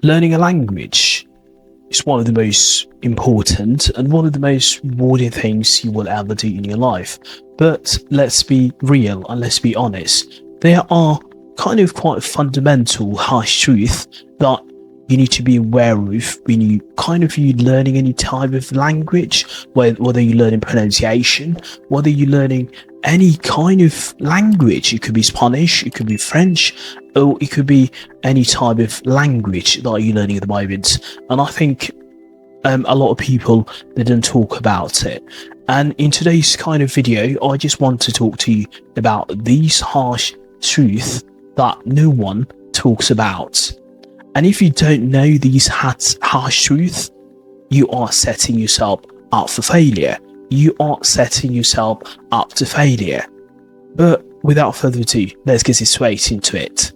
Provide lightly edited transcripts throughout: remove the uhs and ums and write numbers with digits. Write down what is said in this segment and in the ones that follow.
Learning a language is one of the most important and one of the most rewarding things you will ever do in your life. But let's be real and let's be honest. There are kind of quite fundamental harsh truth that you need to be aware of when you learning any type of language, whether you're learning pronunciation, whether you're learning any kind of language. It could be Spanish, it could be French, or it could be any type of language that you're learning at the moment. And I think a lot of people, they don't talk about it. And in today's kind of video, I just want to talk to you about these harsh truths that no one talks about. And if you don't know these harsh truths, you are setting yourself up for failure. You are setting yourself up to failure. But without further ado, let's get straight into it.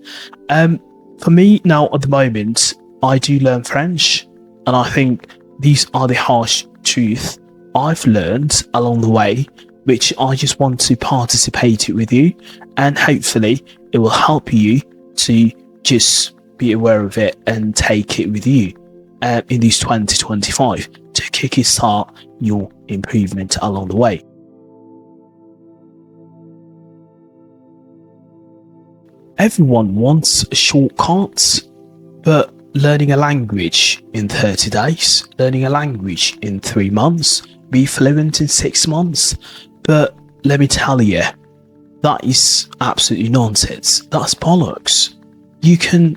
For me now at the moment, I do learn French, and I think these are the harsh truths I've learned along the way, which I just want to participate with you, and hopefully it will help you to just be aware of it and take it with you in this 2025 to kickstart your improvement along the way. Everyone wants shortcuts, but learning a language in 30 days, learning a language in 3 months, be fluent in 6 months. But let me tell you, that is absolutely nonsense. That's bollocks. You can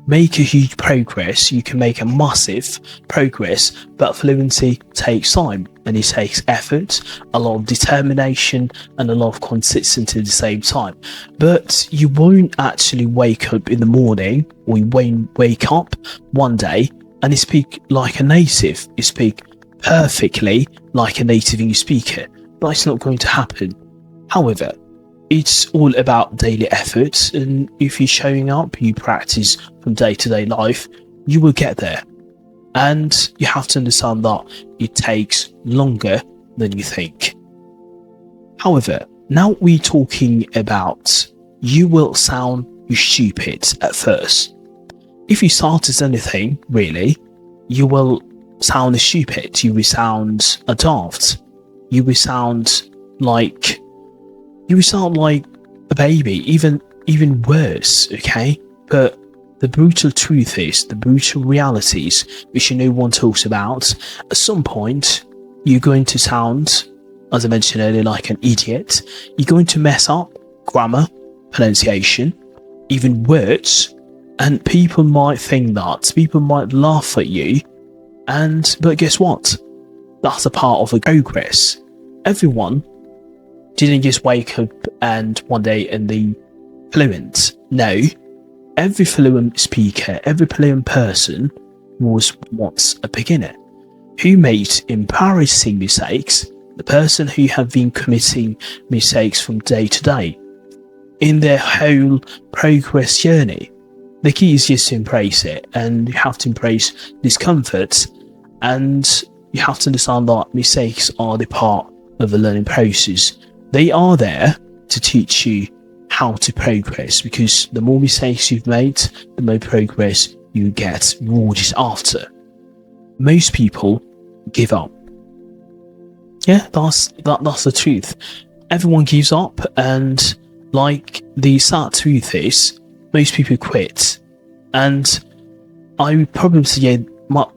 make a huge progress, you can make a massive progress, but fluency takes time, and it takes effort, a lot of determination, and a lot of consistency at the same time. But you won't actually wake up in the morning, or you won't wake up one day and you speak like a native, you speak perfectly like a native English speaker. That's not going to happen. However, it's all about daily effort, and if you're showing up, you practice from day-to-day life, you will get there. And you have to understand that it takes longer than you think. However, now we're talking about you will sound stupid at first. If you start as anything, really, you will sound stupid, you will sound daft, you will sound like a baby, even worse, okay? But the brutal truth is, the brutal realities, which no one talks about, at some point, you're going to sound, as I mentioned earlier, like an idiot. You're going to mess up grammar, pronunciation, even words, and people might think that, people might laugh at you, but guess what? That's a part of the progress. Everyone didn't just wake up and one day and be fluent. No, every fluent speaker, every fluent person was once a beginner who made embarrassing mistakes, the person who have been committing mistakes from day to day in their whole progress journey. The key is just to embrace it, and you have to embrace discomfort, and you have to understand that mistakes are the part of the learning process. They are there to teach you how to progress, because the more mistakes you've made, the more progress you get rewarded after. Most people give up. Yeah, that's the truth. Everyone gives up, and like the sad truth is, most people quit. And I would probably say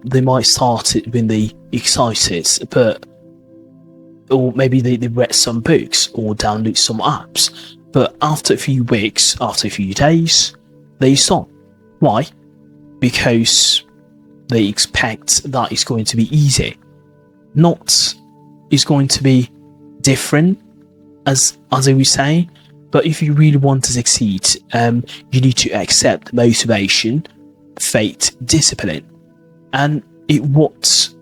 they might start it when they excited, or maybe they read some books or download some apps, but after a few weeks, after a few days, they stop. Why? Because they expect that it's going to be easy, not it's going to be different, as we say. But if you really want to succeed, you need to accept motivation, faith, discipline, and what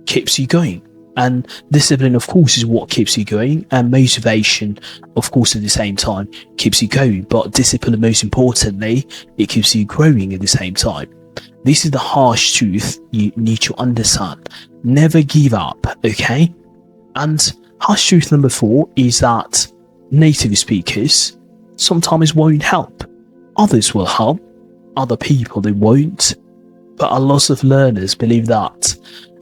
keeps you going. And discipline, of course, is what keeps you going, and motivation, of course, at the same time keeps you going. But discipline, most importantly, it keeps you growing at the same time. This is the harsh truth you need to understand. Never give up, okay? And harsh truth number 4 is that native speakers sometimes won't help. Others will help, other people they won't. But a lot of learners believe that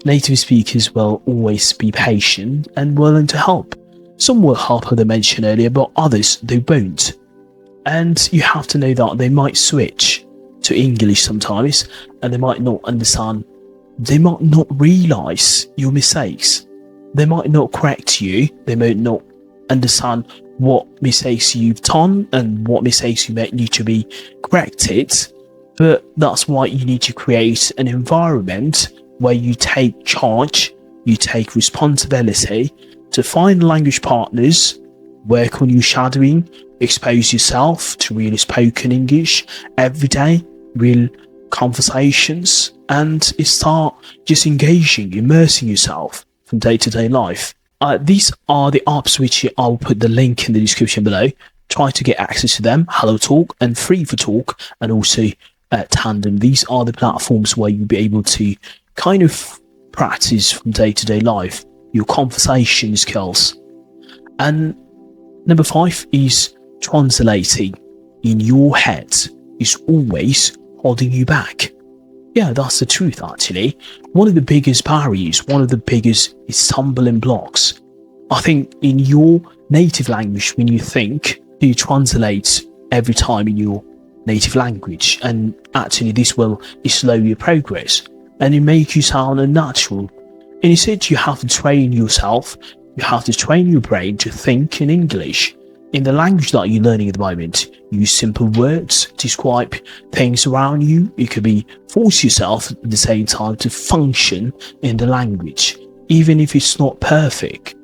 native speakers will always be patient and willing to help. Some will help, as I mentioned earlier, but others, they won't. And you have to know that they might switch to English sometimes, and they might not understand, they might not realise your mistakes. They might not correct you, they might not understand what mistakes you've done and what mistakes you might need to be corrected. But that's why you need to create an environment where you take charge, you take responsibility to find language partners, work on your shadowing, expose yourself to real spoken English every day, real conversations, and start just engaging, immersing yourself from day-to-day life. These are the apps which I'll put the link in the description below. Try to get access to them, Hello Talk and Free for Talk, and also Tandem. These are the platforms where you'll be able to kind of practice from day-to-day life your conversation skills. And number 5 is translating in your head is always holding you back. Yeah, that's the truth actually. One of the biggest barriers, one of the biggest stumbling blocks. I think in your native language, when you think, you translate every time in your native language, and actually this will slow your progress and it make you sound unnatural. And instead you have to train yourself, you have to train your brain to think in English. In the language that you're learning at the moment, use simple words to describe things around you. You could be force yourself at the same time to function in the language, even if it's not perfect.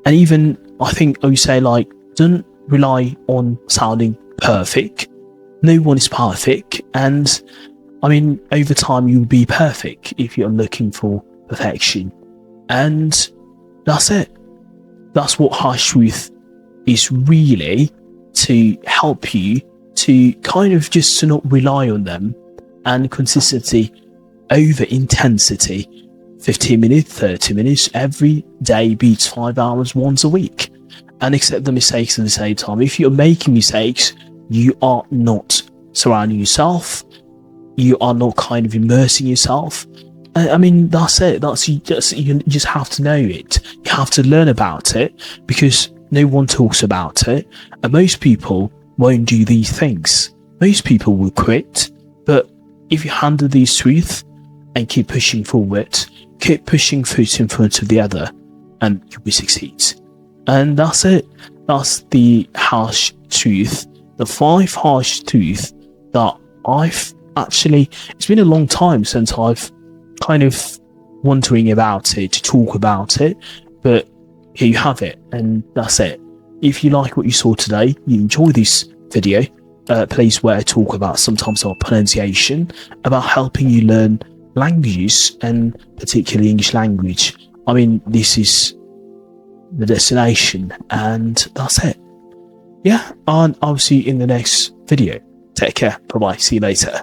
And even, I think I would say, like, don't rely on sounding perfect. No one is perfect. And I mean, over time you'll be perfect if you're looking for perfection. And that's it. That's what harsh truth is really, to help you to kind of just to not rely on them, and consistency over intensity. 15 minutes, 30 minutes every day beats 5 hours once a week. And accept the mistakes at the same time. If you're making mistakes, you are not surrounding yourself, you are not kind of immersing yourself. I mean, that's it. You just have to know it. You have to learn about it, because no one talks about it, and most people won't do these things. Most people will quit. But if you handle these truths and keep pushing forward, keep pushing foot in front of the other, and you will succeed. And that's it. That's the harsh truth, the 5 harsh truths that I've actually, it's been a long time since I've kind of wondering about it, to talk about it, but here you have it, and that's it. If you like what you saw today, you enjoy this video, please where I talk about sometimes our pronunciation, about helping you learn languages, and particularly English language. I mean, this is the destination, and that's it. Yeah, and I'll see you in the next video. Take care. Bye bye. See you later.